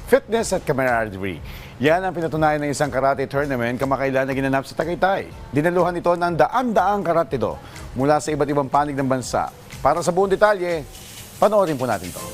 fitness at camaraderie. Yan ang pinatunayan ng isang karate tournament kamakailan na ginanap sa Tagaytay. Dinaluhan ito ng daan-daang karatido mula sa iba't ibang panig ng bansa. Para sa buong detalye, panoorin po natin to.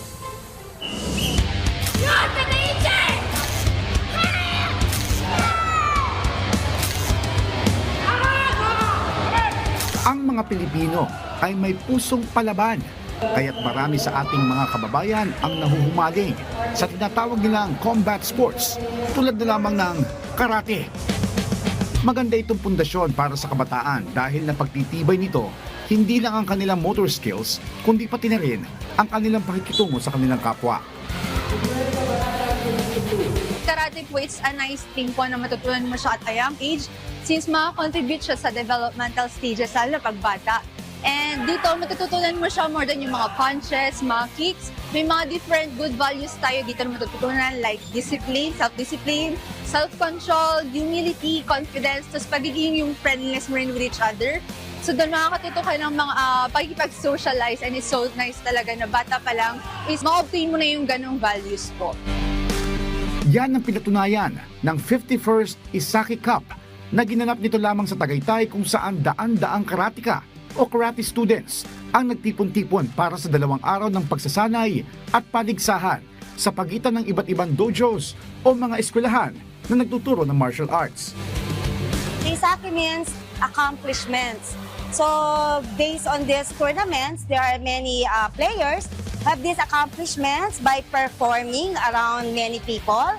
Ang mga Pilipino ay may pusong palaban, kaya't marami sa ating mga kababayan ang nahuhumaling sa tinatawag nilang combat sports tulad na lamang ng karate. Maganda itong pundasyon para sa kabataan dahil napagtitibay nito hindi lang ang kanilang motor skills kundi pati na rin ang kanilang pakikitungo sa kanilang kapwa. Karate po, it's a nice thing po na matutunan mo siya at a young age since makakontribute siya sa developmental stages lalo na pagbata. And dito, matututunan mo siya more than yung mga punches, mga kicks. May mga different good values tayo dito na matututunan like discipline, self-discipline, self-control, humility, confidence, tapos pagiging yung friendliness mo rin with each other. So doon makakatuto ka ng mga pagkipag-socialize and it's so nice talaga na bata pa lang is ma-obtain mo na yung ganong values po. Yan ang pinatunayan ng 51st Isaki Cup na ginanap nito lamang sa Tagaytay kung saan daan-daang karateka o karate students ang nagtipon-tipon para sa 2 araw ng pagsasanay at paligsahan sa pagitan ng iba't ibang dojos o mga eskwelahan na nagtuturo ng martial arts. Isaki means accomplishments. So based on these tournaments, there are many players have these accomplishments by performing around many people.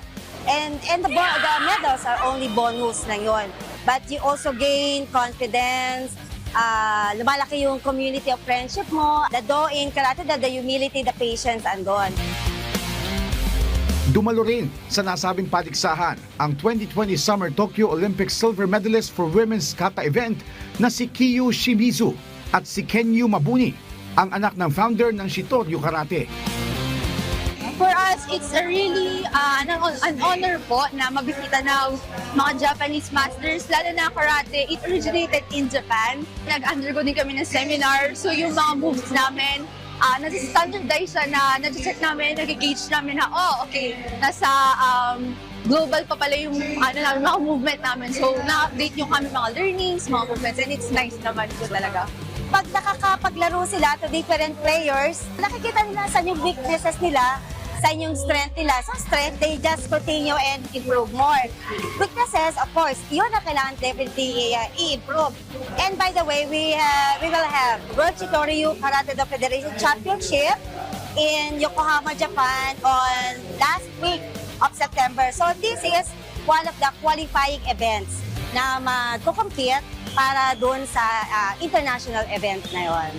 And the medals are only bonus na yun. But you also gain confidence, lumalaki yung community of friendship mo. The do in karate, the humility, the patience, andon. Dumalo rin sa nasabing paligsahan ang 2020 Summer Tokyo Olympic silver medalist for women's kata event na si Kiyu Shimizu at si Kenyu Mabuni, ang anak ng founder ng Shitoryu Karate. For us, it's a really an honor po na mabisita ng mga Japanese masters, lalo na karate. It originated in Japan. Nag-undergo din kami ng seminar, so yung mga moves namin, nasa-standardize siya na nag-check namin, nag-gauge namin na, okay, nasa global pa pala yung mga movement namin. So, na-update yung kami mga learnings, mga movements, and it's nice naman po talaga. Pag nakakapaglaro sila to different players, nakikita nila sa yung weaknesses nila, sa yung strength nila. So strength, they just continue and improve more. Weaknesses, of course, yun na kailangan definitely i-improve. And by the way, we will have World Shitoryu Karate Do Federation Championship in Yokohama, Japan on last week of September. So this is one of the qualifying events na mag-compete para doon sa international event na yon.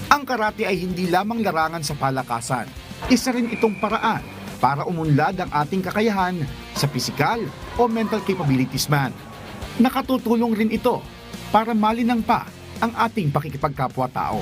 Ang karate ay hindi lamang larangan sa palakasan. Isa rin itong paraan para umunlad ang ating kakayahan sa pisikal o mental capabilities man. Nakatutulong rin ito para malinang pa ang ating pakikipagkapwa-tao.